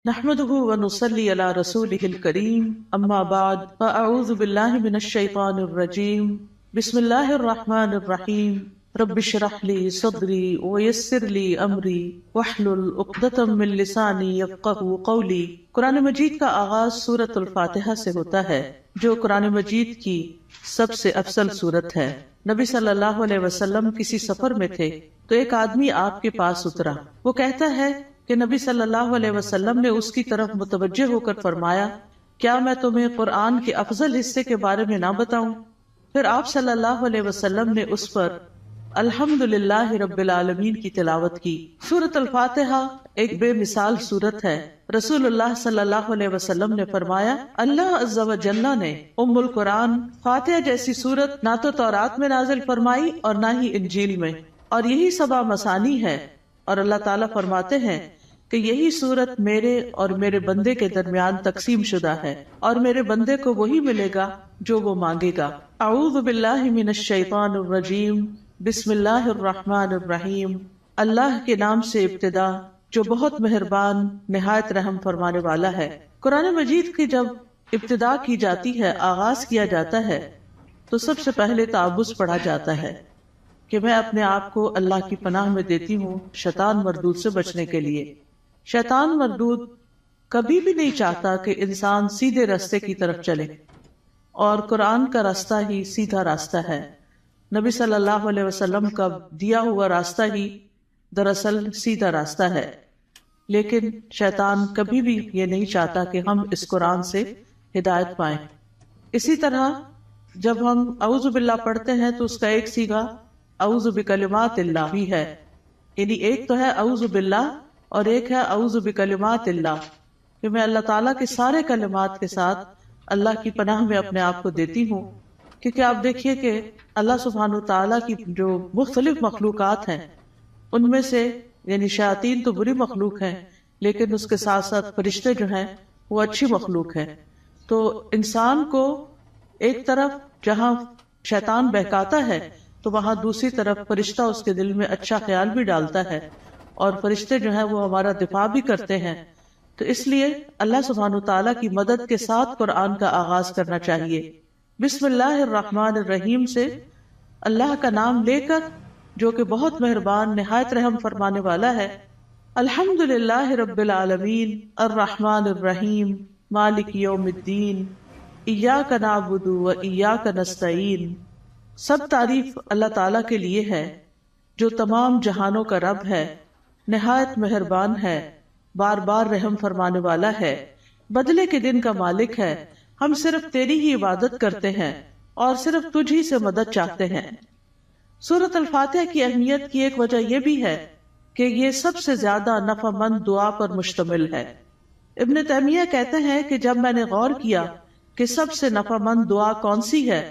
نحمده ونصلي على رسوله الكريم اما بعد فاعوذ بالله من الشيطان الرجيم بسم الله الرحمن الرحيم رب اشرح لي صدري ويسر لي امري واحلل عقدة من لساني يفقهوا قولي۔ قرآن مجید کا آغاز سورۃ الفاتحہ سے ہوتا ہے جو قرآن مجید کی سب سے افضل سورت ہے۔ نبی صلی اللہ علیہ وسلم کسی سفر میں تھے تو ایک آدمی آپ کے پاس اترا۔ وہ کہتا ہے کہ نبی صلی اللہ علیہ وسلم نے اس کی طرف متوجہ ہو کر فرمایا، کیا میں تمہیں قرآن کے افضل حصے کے بارے میں نہ بتاؤں؟ پھر آپ صلی اللہ علیہ وسلم نے اس پر الحمدللہ رب العالمین کی تلاوت کی۔ سورۃ الفاتحہ ایک بے مثال سورت ہے۔ رسول اللہ صلی اللہ علیہ وسلم نے فرمایا، اللہ عز و جل نے ام القرآن فاتحہ جیسی سورت نہ تو تورات میں نازل فرمائی اور نہ ہی انجیل میں، اور یہی سبع مثانی ہے۔ اور اللہ تعالیٰ فرماتے ہیں کہ یہی سورت میرے اور میرے بندے کے درمیان تقسیم شدہ ہے، اور میرے بندے کو وہی ملے گا جو وہ مانگے گا۔ اعوذ باللہ من الشیطان الرجیم، بسم اللہ الرحمن الرحیم۔ اللہ کے نام سے ابتدا جو بہت مہربان نہایت رحم فرمانے والا ہے۔ قرآن مجید کی جب ابتدا کی جاتی ہے، آغاز کیا جاتا ہے، تو سب سے پہلے تعوذ پڑھا جاتا ہے کہ میں اپنے آپ کو اللہ کی پناہ میں دیتی ہوں شیطان مردود سے بچنے کے لیے۔ شیطان مردود کبھی بھی نہیں چاہتا کہ انسان سیدھے راستے کی طرف چلے، اور قرآن کا راستہ ہی سیدھا راستہ ہے۔ نبی صلی اللہ علیہ وسلم کا دیا ہوا راستہ ہی دراصل سیدھا راستہ ہے، لیکن شیطان کبھی بھی یہ نہیں چاہتا کہ ہم اس قرآن سے ہدایت پائیں۔ اسی طرح جب ہم اعوذ باللہ پڑھتے ہیں تو اس کا ایک صیغہ اعوذ بکلمات اللہ بھی ہے، یعنی ایک تو ہے اعوذ باللہ اور ایک ہے اعوذ بکلمات اللہ، کہ میں اللہ تعالیٰ کے سارے کلمات کے ساتھ اللہ کی پناہ میں اپنے آپ کو دیتی ہوں۔ کیونکہ آپ دیکھیے کہ اللہ سبحانہ وتعالیٰ کی جو مختلف مخلوقات ہیں ان میں سے یعنی شیاطین تو بری مخلوق ہیں، لیکن اس کے ساتھ ساتھ فرشتے جو ہیں وہ اچھی مخلوق ہیں۔ تو انسان کو ایک طرف جہاں شیطان بہکاتا ہے تو وہاں دوسری طرف فرشتہ اس کے دل میں اچھا خیال بھی ڈالتا ہے، اور فرشتے جو ہیں وہ ہمارا دفاع بھی کرتے ہیں۔ تو اس لیے اللہ سبحانہ وتعالیٰ کی مدد کے ساتھ قرآن کا آغاز کرنا چاہیے۔ بسم اللہ الرحمن الرحیم سے اللہ کا نام لے کر جو کہ بہت مہربان نہایت رحم فرمانے والا ہے۔ الحمدللہ رب العالمین الرحمن الرحیم مالک یوم الدین ایاک نعبد و ایاک نستعین۔ سب تعریف اللہ تعالیٰ کے لیے ہے جو تمام جہانوں کا رب ہے، نہایت مہربان ہے، بار بار رحم فرمانے والا ہے، بدلے کے دن کا مالک ہے۔ ہم صرف تیری ہی عبادت کرتے ہیں اور صرف تجھ ہی سے مدد چاہتے ہیں۔ سورۃ الفاتحہ کی اہمیت کی ایک وجہ یہ بھی ہے کہ یہ سب سے زیادہ نفع مند دعا پر مشتمل ہے۔ ابن تیمیہ کہتے ہیں کہ جب میں نے غور کیا کہ سب سے نفع مند دعا کون سی ہے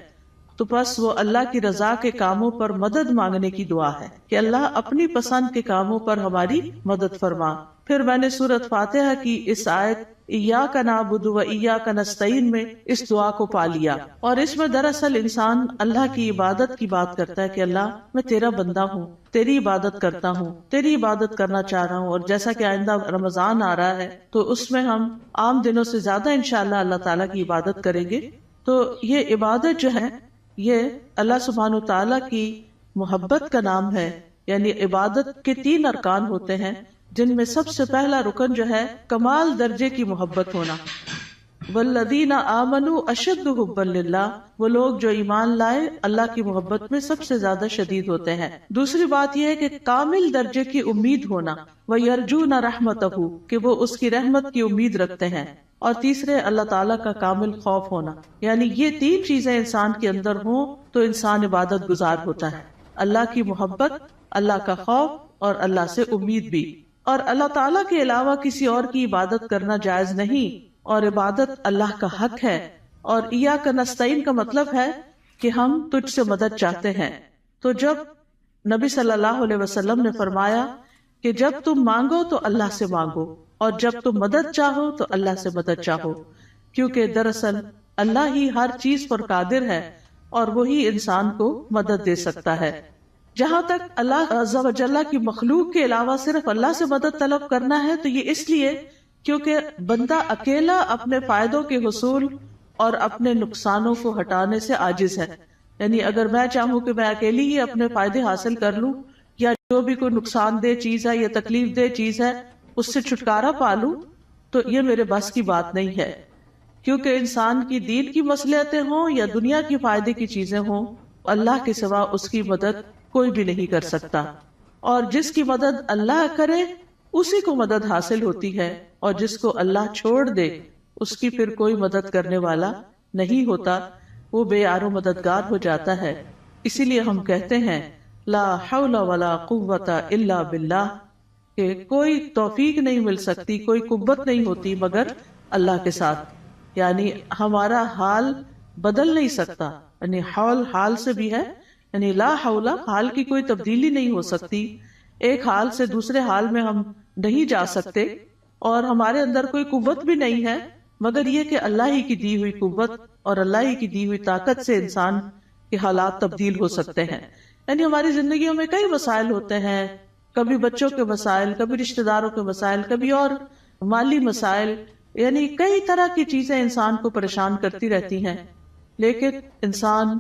تو بس وہ اللہ کی رضا کے کاموں پر مدد مانگنے کی دعا ہے کہ اللہ اپنی پسند کے کاموں پر ہماری مدد فرما۔ پھر میں نے سورۃ فاتحہ کی اس آیت ایاک نعبد و ایاک نستعین میں اس دعا کو پا لیا، اور اس میں دراصل انسان اللہ کی عبادت کی بات کرتا ہے کہ اللہ میں تیرا بندہ ہوں، تیری عبادت کرتا ہوں، تیری عبادت کرنا چاہ رہا ہوں۔ اور جیسا کہ آئندہ رمضان آ رہا ہے تو اس میں ہم عام دنوں سے زیادہ انشاءاللہ اللہ تعالیٰ کی عبادت کریں گے۔ تو یہ عبادت جو ہے یہ اللہ سبحانہ وتعالیٰ کی محبت کا نام ہے، یعنی عبادت کے 3 ارکان ہوتے ہیں جن میں سب سے پہلا رکن جو ہے کمال درجے کی محبت ہونا۔ والذین آمنوا اشد حبا للہ، وہ لوگ جو ایمان لائے اللہ کی محبت میں سب سے زیادہ شدید ہوتے ہیں۔ دوسری بات یہ ہے کہ کامل درجے کی امید ہونا، وَيَرْجُونَ رَحْمَتَهُ، کہ وہ اس کی رحمت کی امید رکھتے ہیں۔ اور تیسرے اللہ تعالیٰ کا کامل خوف ہونا، یعنی یہ 3 چیزیں انسان کے اندر ہوں تو انسان عبادت گزار ہوتا ہے۔ اللہ کی محبت، اللہ کا خوف اور اللہ سے امید بھی۔ اور اللہ تعالیٰ کے علاوہ کسی اور کی عبادت کرنا جائز نہیں، اور عبادت اللہ کا حق ہے۔ اور ایاک نستعین کا مطلب ہے کہ ہم تجھ سے مدد چاہتے ہیں۔ تو جب نبی صلی اللہ علیہ وسلم نے فرمایا کہ جب تم مانگو تو اللہ سے مانگو، اور جب تم مدد چاہو تو اللہ سے مدد چاہو، کیونکہ دراصل اللہ ہی ہر چیز پر قادر ہے اور وہی انسان کو مدد دے سکتا ہے۔ جہاں تک اللہ عز و جل کی مخلوق کے علاوہ صرف اللہ سے مدد طلب کرنا ہے تو یہ اس لیے کیونکہ بندہ اکیلا اپنے فائدوں کے حصول اور اپنے نقصانوں کو ہٹانے سے عاجز ہے. یعنی اگر میں چاہوں کہ میں اکیلی ہی اپنے فائدے حاصل کر لوں یا جو بھی کوئی نقصان دہ چیز ہے یا تکلیف دہ چیز ہے اس سے چھٹکارا پا لوں تو یہ میرے بس کی بات نہیں ہے. کیونکہ انسان کی دین کی مصلحتیں ہوں یا دنیا کی فائدے کی چیزیں ہوں، اللہ کے سوا اس کی مدد کوئی بھی نہیں کر سکتا، اور جس کی مدد اللہ کرے اسی کو مدد حاصل ہوتی ہے، اور جس کو اللہ چھوڑ دے اس کی پھر کوئی مدد کرنے والا نہیں ہوتا، وہ بے یار و مددگار ہو جاتا ہے. اسی لیے ہم کہتے ہیں لا حول ولا قوت الا باللہ، کہ کوئی توفیق نہیں مل سکتی، کوئی قوت نہیں ہوتی مگر اللہ کے ساتھ. یعنی ہمارا حال بدل نہیں سکتا، یعنی حول حال سے بھی ہے، یعنی لا حول حال کی کوئی تبدیلی نہیں ہو سکتی، ایک حال سے دوسرے حال میں ہم نہیں جا سکتے، اور ہمارے اندر کوئی قوت بھی نہیں ہے مگر یہ کہ اللہ ہی کی دی ہوئی قوت اور اللہ ہی کی دی ہوئی طاقت سے انسان کے حالات تبدیل ہو سکتے ہیں. یعنی ہماری زندگیوں میں کئی مسائل ہوتے ہیں، کبھی بچوں کے مسائل، کبھی رشتہ داروں کے مسائل، کبھی اور مالی مسائل، یعنی کئی طرح کی چیزیں انسان کو پریشان کرتی رہتی ہیں. لیکن انسان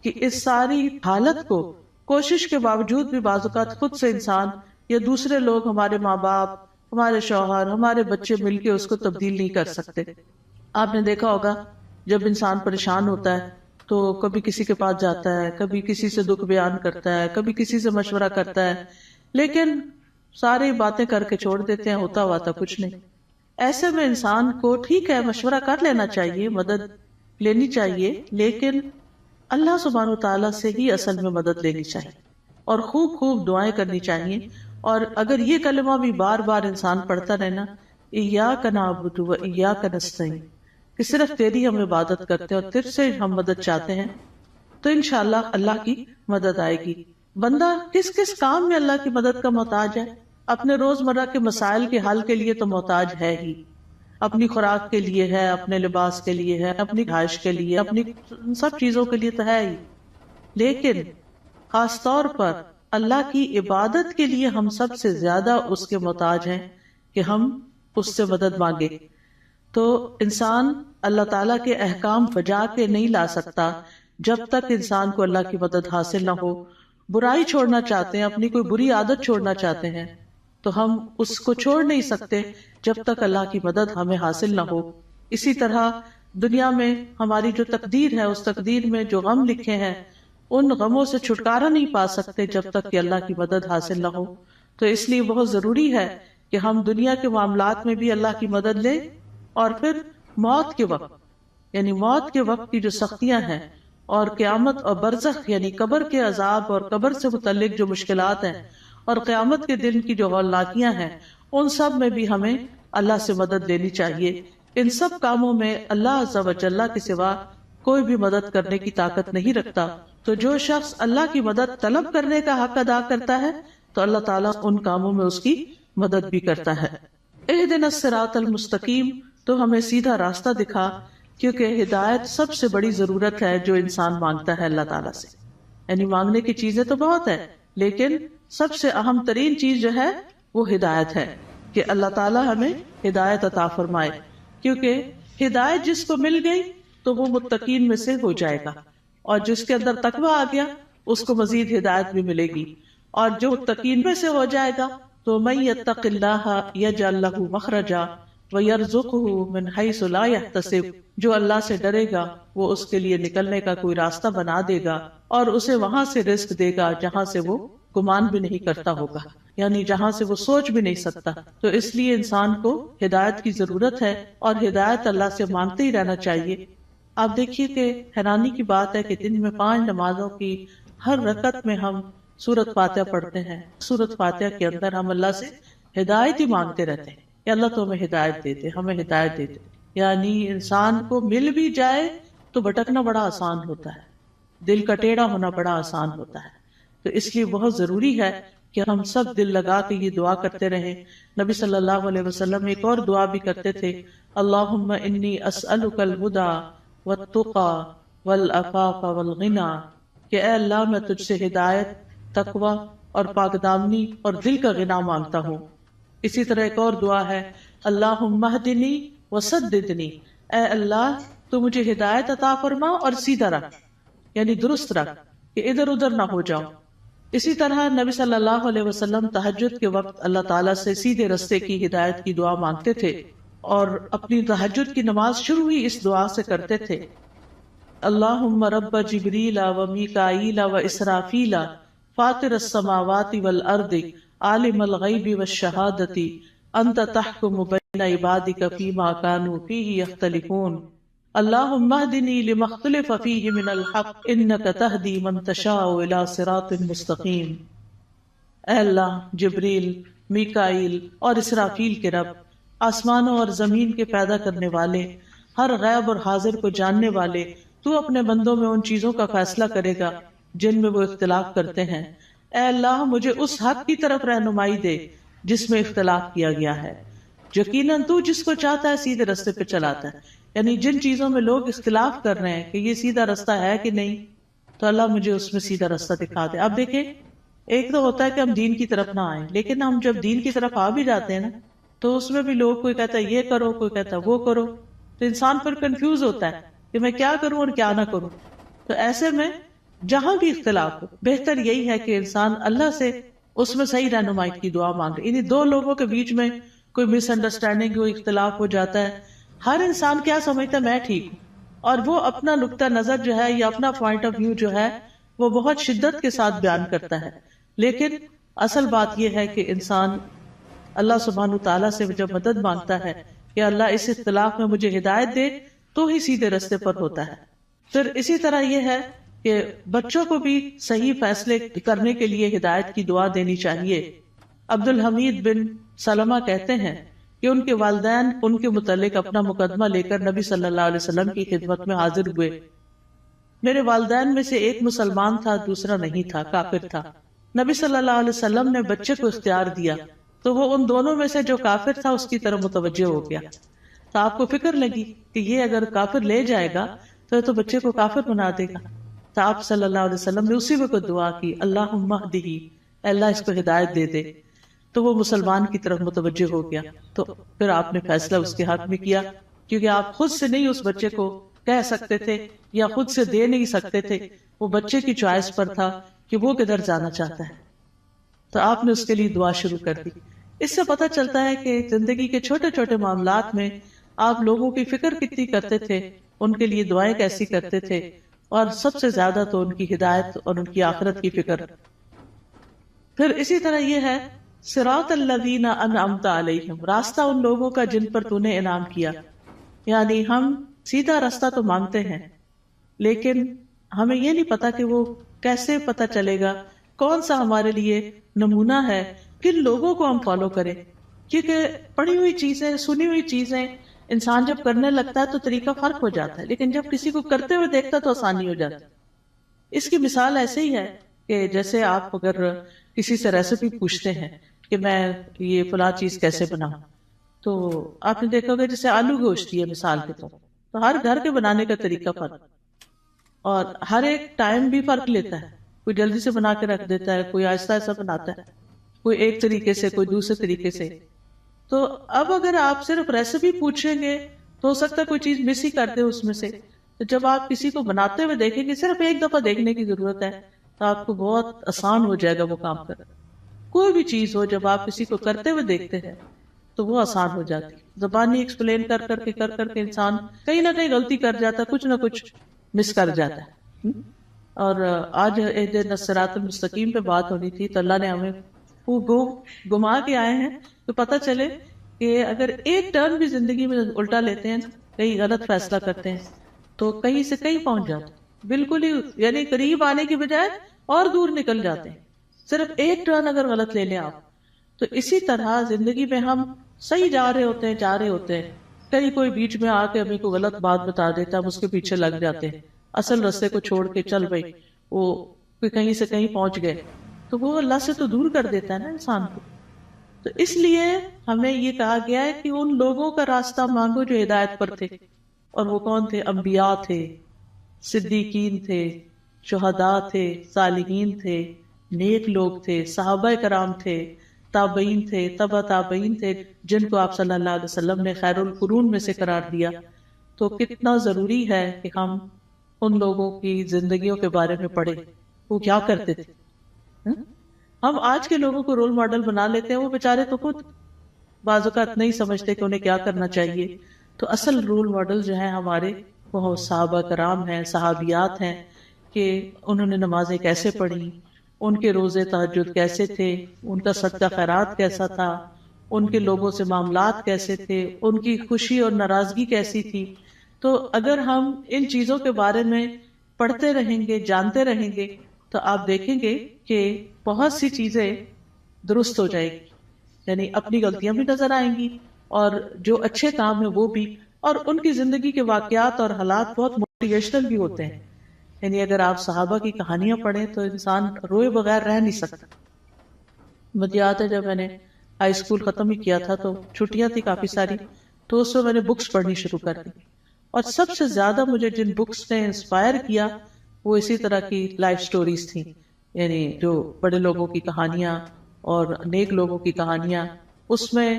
کی اس ساری حالت کو کوشش کے باوجود بھی بعض اوقات خود سے انسان یا دوسرے لوگ، ہمارے ماں باپ، ہمارے شوہر، ہمارے بچے مل کے اس کو تبدیل نہیں کر سکتے. آپ نے دیکھا ہوگا جب انسان پریشان ہوتا ہے تو کبھی کسی کے پاس جاتا ہے، کبھی کسی سے دکھ بیان کرتا ہے، کبھی کسی سے مشورہ کرتا ہے، لیکن ساری باتیں کر کے چھوڑ دیتے ہیں، ہوتا ہوا تھا کچھ نہیں. ایسے میں انسان کو ٹھیک ہے مشورہ کر لینا چاہیے، مدد لینی چاہیے، لیکن اللہ سبحانہ وتعالیٰ سے ہی اصل میں مدد لینی چاہیے اور خوب خوب دعائیں کرنی چاہیے. اور اگر یہ کلمہ بھی بار بار انسان پڑھتا رہنا، ایاک نعبد و ایاک نستعین، کہ صرف تیری ہم عبادت کرتے ہیں اور تجھ سے ہم مدد چاہتے ہیں، تو انشاءاللہ اللہ کی مدد آئے گی. بندہ کس کس کام میں اللہ کی مدد کا محتاج ہے؟ اپنے روزمرہ کے مسائل کے حل کے لیے تو محتاج ہے ہی، اپنی خوراک کے لیے ہے، اپنے لباس کے لیے ہے، اپنی رہائش کے لیے، اپنی سب چیزوں کے لیے تو ہے ہی. لیکن خاص طور پر اللہ کی عبادت کے لیے ہم سب سے زیادہ اس کے محتاج ہیں کہ ہم اس سے مدد مانگے. تو انسان اللہ تعالیٰ کے احکام بجا کے نہیں لا سکتا جب تک انسان کو اللہ کی مدد حاصل نہ ہو. برائی چھوڑنا چاہتے ہیں، اپنی کوئی بری عادت چھوڑنا چاہتے ہیں، تو ہم اس کو چھوڑ نہیں سکتے جب تک اللہ کی مدد ہمیں حاصل نہ ہو. اسی طرح دنیا میں ہماری جو تقدیر ہے، اس تقدیر میں جو غم لکھے ہیں، ان غموں سے چھٹکارا نہیں پا سکتے جب تک کہ اللہ کی مدد حاصل نہ ہو. تو اس لیے بہت ضروری ہے کہ ہم دنیا کے معاملات میں بھی اللہ کی مدد لیں، اور پھر موت کے وقت، یعنی موت کے وقت کی جو سختیاں ہیں، اور قیامت اور برزخ یعنی قبر کے عذاب اور قبر سے متعلق جو مشکلات ہیں، اور قیامت کے دن کی جو ہولناکیاں ہیں، ان سب میں بھی ہمیں اللہ سے مدد لینی چاہیے. ان سب کاموں میں اللہ عز و جل کے سوا کوئی بھی مدد کرنے کی طاقت نہیں رکھتا. تو جو شخص اللہ کی مدد طلب کرنے کا حق ادا کرتا ہے تو اللہ تعالیٰ ان کاموں میں اس کی مدد بھی کرتا ہے. اہدنا الصراط المستقیم، تو ہمیں سیدھا راستہ دکھا، کیونکہ ہدایت سب سے بڑی ضرورت ہے جو انسان مانگتا ہے اللہ تعالیٰ سے. یعنی مانگنے کی چیزیں تو بہت ہے، لیکن سب سے اہم ترین چیز جو ہے وہ ہدایت ہے، کہ اللہ تعالیٰ ہمیں ہدایت عطا فرمائے. کیونکہ ہدایت جس کو مل گئی تو وہ متقین میں سے ہو جائے گا، اور جس کے اندر تقویٰ آ گیا اس کو مزید ہدایت بھی ملے گی. اور جو متقین میں سے ہو جائے گا تو من یتق اللہ یجعل لہ مخرجا وَيَرْزُقُهُ مِنْ حَيْثُ لَا يَحْتَسِبُ، جو اللہ سے ڈرے گا وہ اس کے لیے نکلنے کا کوئی راستہ بنا دے گا، اور اسے وہاں سے رزق دے گا جہاں سے وہ گمان بھی نہیں کرتا ہوگا، یعنی جہاں سے وہ سوچ بھی نہیں سکتا. تو اس لیے انسان کو ہدایت کی ضرورت ہے، اور ہدایت اللہ سے مانگتے ہی رہنا چاہیے. آپ دیکھیے کہ حیرانی کی بات ہے کہ دن میں 5 نمازوں کی ہر رکعت میں ہم سورۃ فاتحہ پڑھتے ہیں. سورۃ فاتحہ کے اندر ہم اللہ سے ہدایت ہی مانگتے رہتے ہیں کہ اللہ تو ہمیں ہدایت دیتے، ہمیں ہدایت دیتے. یعنی انسان کو مل بھی جائے تو بھٹکنا بڑا آسان ہوتا ہے، دل کا ٹیڑھا ہونا بڑا آسان ہوتا ہے. تو اس لیے بہت ضروری ہے کہ ہم سب دل لگا کے یہ دعا کرتے رہیں. نبی صلی اللہ علیہ وسلم ایک اور دعا بھی کرتے تھے، اللہم انی اسألک الہدی والتقی والعفاف والغنی، کہ اے اللہ میں تجھ سے ہدایت، تقوی اور پاک دامنی اور دل کا غنا مانگتا ہوں. اسی طرح ایک اور دعا ہے، اللہم اہدنی وسددنی، اے اللہ تو مجھے ہدایت عطا فرما اور سیدھا رکھ، یعنی درست رکھ کہ ادھر ادھر نہ ہو جاؤں۔ اسی طرح نبی صلی اللہ علیہ وسلم تہجد کے وقت اللہ تعالیٰ سے سیدھے رستے کی ہدایت کی دعا مانگتے تھے، اور اپنی تہجد کی نماز شروع ہی اس دعا سے کرتے تھے، اللہم رب جبریل و میکائیل و اسرافیل فاطر السماوات والارض عالم الغیب والشہادۃ انت تحکم بین عبادک فیما کانوا فیہ یختلفون اللہم اہدنی لما اختلف فیہ من الحق انک تہدی من تشاء الی صراط مستقیم۔ اے اللہ، جبریل، میکائیل اور اسرافیل کے رب، آسمانوں اور زمین کے پیدا کرنے والے، ہر غیب اور حاضر کو جاننے والے، تو اپنے بندوں میں ان چیزوں کا فیصلہ کرے گا جن میں وہ اختلاف کرتے ہیں۔ اے اللہ، مجھے اس حق کی طرف رہنمائی دے جس میں اختلاف کیا گیا ہے، یقیناً تو جس کو چاہتا ہے سیدھے رستے پہ چلاتا ہے۔ یعنی جن چیزوں میں لوگ اختلاف کر رہے ہیں کہ یہ سیدھا رستہ ہے کہ نہیں، تو اللہ مجھے اس میں سیدھا رستہ دکھا دے۔ اب دیکھیں، ایک تو ہوتا ہے کہ ہم دین کی طرف نہ آئیں، لیکن ہم جب دین کی طرف آ بھی جاتے ہیں نا، تو اس میں بھی لوگ، کوئی کہتا ہے یہ کرو، کوئی کہتا ہے وہ کرو، تو انسان پر کنفیوز ہوتا ہے کہ میں کیا کروں اور کیا نہ کروں۔ تو ایسے میں جہاں بھی اختلاف ہو، بہتر یہی ہے کہ انسان اللہ سے اس میں صحیح رہنمائی کی دعا مانگے۔ یعنی دو لوگوں کے بیچ میں کوئی مس انڈرسٹینڈنگ، کوئی اختلاف ہو جاتا ہے، ہر انسان کیا سمجھتا ہے میں ٹھیک ہوں، اور وہ اپنا نقطہ نظر جو ہے یا اپنا پوائنٹ آف ویو جو ہے وہ بہت شدت کے ساتھ بیان کرتا ہے، لیکن اصل بات یہ ہے کہ انسان اللہ سبحانہ تعالیٰ سے جب مدد مانگتا ہے کہ اللہ اس اختلاف میں مجھے ہدایت دے، تو ہی سیدھے رستے پر ہوتا ہے۔ پھر اسی طرح یہ ہے کہ بچوں کو بھی صحیح فیصلے کرنے کے لیے ہدایت کی دعا دینی چاہیے۔ عبد الحمید بن سلمہ کہتے ہیں کہ ان کے والدین ان کے متعلق اپنا مقدمہ لے کر نبی صلی اللہ علیہ وسلم کی خدمت میں حاضر ہوئے۔ میرے والدین میں سے ایک مسلمان تھا، دوسرا نہیں تھا، کافر تھا۔ نبی صلی اللہ علیہ وسلم نے بچے کو اختیار دیا تو وہ ان دونوں میں سے جو کافر تھا اس کی طرف متوجہ ہو گیا۔ تو آپ کو فکر لگی کہ یہ اگر کافر لے جائے گا تو بچے کو کافر بنا دے گا۔ تو آپ صلی اللہ علیہ وسلم نے اسی وقت دعا کی، اللہم اہدہ، اللہ اس کو ہدایت دے دے۔ تو وہ مسلمان کی طرف متوجہ ہو گیا۔ تو پھر آپ نے فیصلہ اس کے حق میں کیا، کیونکہ آپ خود سے نہیں اس بچے کو کہہ سکتے تھے یا خود سے دے نہیں سکتے تھے، وہ بچے کی چوائس پر تھا کہ وہ کدھر جانا چاہتا ہے۔ تو آپ نے اس کے لیے دعا شروع کر دی۔ اس سے پتہ چلتا ہے کہ زندگی کے چھوٹے چھوٹے معاملات میں آپ لوگوں کی فکر کتنی کرتے تھے، ان کے لیے دعائیں کیسی کرتے تھے، اور سب سے زیادہ تو ان کی ہدایت اور ان کی آخرت کی فکر۔ پھر اسی طرح یہ ہے صراط الذین انعمت علیہم، راستہ ان لوگوں کا جن پر تو نے انعام کیا۔ یعنی ہم سیدھا راستہ تو مانگتے ہیں، لیکن ہمیں یہ نہیں پتا کہ وہ کیسے پتا چلے گا، کون سا ہمارے لیے نمونہ ہے، کن لوگوں کو ہم فالو کریں۔ کیونکہ پڑھی ہوئی چیزیں، سنی ہوئی چیزیں انسان جب کرنے لگتا ہے تو طریقہ فرق ہو جاتا ہے، لیکن جب کسی کو کرتے ہوئے دیکھتا تو آسانی ہو جاتی۔ اس کی مثال ایسے ہی ہے کہ جیسے آپ اگر کسی سے ریسیپی پوچھتے ہیں کہ میں یہ فلاں چیز کیسے بناؤں، تو آپ نے دیکھا ہوگا جیسے آلو گوشت ہے مثال کے طور، تو ہر گھر کے بنانے کا طریقہ فرق، اور ہر ایک ٹائم بھی فرق لیتا ہے۔ کوئی جلدی سے بنا کے رکھ دیتا ہے، کوئی آہستہ آہستہ بناتا ہے، کوئی ایک طریقے سے، کوئی دوسرے طریقے سے۔ تو اب اگر آپ صرف ریسیپی پوچھیں گے تو ہو سکتا ہے کوئی چیز مس ہی کر دے اس میں سے۔ تو جب آپ کسی کو بناتے ہوئے دیکھیں گے، صرف ایک دفعہ دیکھنے کی ضرورت ہے، تو آپ کو بہت آسان ہو جائے گا وہ کام کرنا۔ کوئی بھی چیز ہو جب آپ کسی کو کرتے ہوئے دیکھتے ہیں تو وہ آسان ہو جاتی۔ زبانی ایکسپلین کر کر کے انسان کہیں نہ کہیں غلطی کر جاتا ہے، کچھ نہ کچھ مس کر جاتا ہے۔ اور آج اہدنا الصراط المستقیم پہ بات ہونی تھی، تو اللہ نے ہمیں وہ گما کے آئے ہیں تو پتہ چلے کہ اگر ایک ٹرن بھی زندگی میں الٹا لیتے ہیں، کہیں غلط فیصلہ کرتے ہیں، تو کہیں سے کہیں پہنچ جاتے ہیں، بالکل ہی یعنی قریب آنے کی بجائے اور دور نکل جاتے ہیں، صرف ایک ٹرن اگر غلط لے لیں آپ۔ تو اسی طرح زندگی میں ہم صحیح جا رہے ہوتے ہیں، کہیں کوئی بیچ میں آ کے ہمیں کوئی غلط بات بتا دیتا ہے، ہم اس کے پیچھے لگ جاتے ہیں، اصل راستے کو چھوڑ کے چل بھائی وہ کہیں سے کہیں پہنچ گئے، تو وہ اللہ سے تو دور کر دیتا ہے نا انسان کو۔ تو اس لیے ہمیں یہ کہا گیا ہے کہ ان لوگوں کا راستہ مانگو جو ہدایت پر تھے، اور وہ کون تھے؟ انبیاء تھے، صدیقین تھے، شہداء تھے، صالحین تھے، نیک لوگ تھے، صحابہ کرام تھے، تابعین تھے، تبع تابعین تھے، جن کو آپ صلی اللہ علیہ وسلم نے خیر القرون میں سے قرار دیا. تو کتنا ضروری ہے کہ ہم ان لوگوں کی زندگیوں کے بارے میں پڑھیں، وہ کیا کرتے تھے. ہم آج کے لوگوں کو رول ماڈل بنا لیتے ہیں، وہ بیچارے تو خود بعض اوقات نہیں سمجھتے کہ انہیں کیا کرنا چاہیے. تو اصل رول ماڈل جو ہیں ہمارے وہ صحابہ کرام ہیں، صحابیات ہیں، کہ انہوں نے نمازیں کیسے پڑھی، ان کے روزے تہجد کیسے تھے، ان کا صدقہ خیرات کیسا تھا، ان کے لوگوں سے معاملات کیسے تھے، ان کی خوشی اور ناراضگی کیسی تھی. تو اگر ہم ان چیزوں کے بارے میں پڑھتے رہیں گے، جانتے رہیں گے، تو آپ دیکھیں گے کہ بہت سی چیزیں درست ہو جائے گی. یعنی اپنی غلطیاں بھی نظر آئیں گی اور جو اچھے کام ہیں وہ بھی، اور ان کی زندگی کے واقعات اور حالات بہت موٹیویشنل بھی ہوتے ہیں. یعنی اگر آپ صحابہ کی کہانیاں پڑھیں تو انسان روئے بغیر رہ نہیں سکتا. مجھے یاد ہے جب میں نے ہائی اسکول ختم ہی کیا تھا تو چھٹیاں تھی کافی ساری، تو اس میں میں نے بکس پڑھنی شروع کر دی، اور سب سے زیادہ مجھے جن بکس نے انسپائر کیا وہ اسی طرح کی لائف سٹوریز تھیں. یعنی جو بڑے لوگوں کی کہانیاں اور نیک لوگوں کی کہانیاں. اس میں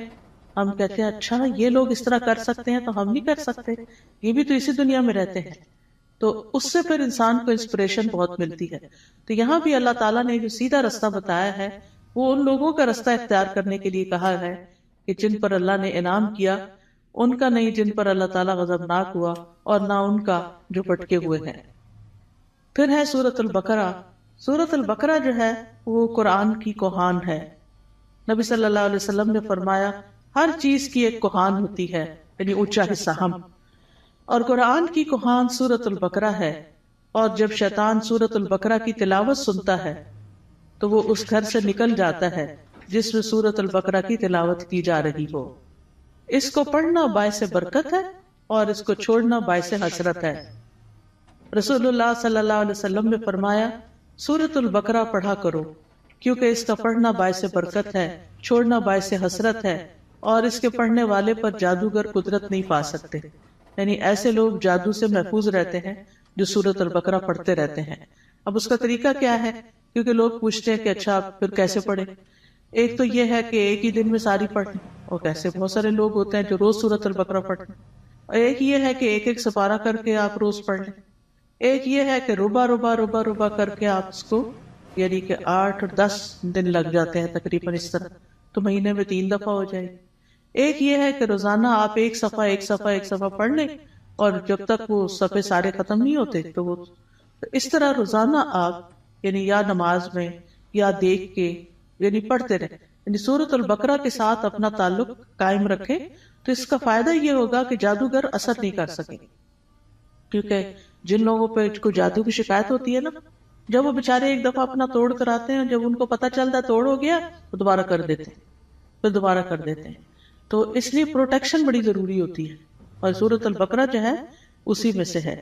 ہم کہتے ہیں اچھا یہ لوگ اس طرح کر سکتے ہیں تو ہم نہیں کر سکتے، یہ بھی تو اسی دنیا میں رہتے ہیں. تو اس سے پھر انسان کو انسپریشن بہت ملتی ہے. تو یہاں بھی اللہ تعالیٰ نے جو سیدھا رستہ بتایا ہے وہ ان لوگوں کا رستہ اختیار کرنے کے لیے کہا ہے کہ جن پر اللہ نے انعام کیا، ان کا نہیں جن پر اللہ تعالیٰ غضبناک ہوا، اور نہ ان کا جو بھٹکے ہوئے ہیں. پھر ہے سورۃ البقرہ. سورۃ البقرہ جو ہے وہ قرآن کی کوہان ہے. نبی صلی اللہ علیہ وسلم نے فرمایا ہر چیز کی ایک کوہان ہوتی ہے، یعنی اونچا حصہ ہم، اور قرآن کی کوہان سورۃ البقرہ ہے. اور جب شیطان سورۃ البقرہ کی تلاوت سنتا ہے تو وہ اس گھر سے نکل جاتا ہے جس میں سورۃ البقرہ کی تلاوت کی جا رہی ہو. اس کو پڑھنا باعث برکت ہے اور اس کو چھوڑنا باعث حسرت ہے. رسول اللہ صلی اللہ علیہ وسلم نے فرمایا سورۃ البقرہ پڑھا کرو، کیونکہ اس کا پڑھنا باعث برکت ہے، چھوڑنا باعث حسرت ہے، اور اس کے پڑھنے والے پر جادوگر قدرت نہیں پا سکتے. یعنی ایسے لوگ جادو سے محفوظ رہتے ہیں جو سورۃ البقرہ پڑھتے رہتے ہیں. اب اس کا طریقہ کیا ہے؟ کیونکہ لوگ پوچھتے ہیں کہ اچھا پھر کیسے پڑھیں. ایک تو یہ ہے کہ ایک ہی دن میں ساری پڑھ لیں، اور کیسے بہت سارے لوگ ہوتے ہیں جو روز سورۃ البقرہ پڑھتے ہیں. اور ایک یہ ہے کہ ایک ایک سپارہ کر کے آپ روز پڑھ لیں. ایک یہ ہے کہ ربع کر کے آپ اس کو، یعنی کہ 8 اور 10 دن لگ جاتے ہیں تقریباً اس طرح، تو مہینے میں 3 دفعہ ہو جائے گی. ایک یہ ہے کہ روزانہ آپ ایک صفحہ پڑھ لیں، اور جب تک وہ صفحے سارے ختم نہیں ہوتے تو وہ اس طرح روزانہ آپ یعنی یا نماز میں یا دیکھ کے یعنی پڑھتے رہیں. یعنی سورۃ البقرہ کے ساتھ اپنا تعلق قائم رکھیں تو اس کا فائدہ یہ ہوگا کہ جادوگر اثر نہیں کر سکیں. کیونکہ جن لوگوں پہ کوئی جادو کی شکایت ہوتی ہے نا، جب وہ بےچارے ایک دفعہ اپنا توڑ کر آتے ہیں، جب ان کو پتہ چلتا ہے توڑ ہو گیا تو دوبارہ کر دیتے ہیں. تو اس لیے پروٹیکشن بڑی ضروری ہوتی ہے، اور سورۃ البقرہ جو ہے اسی میں سے ہے.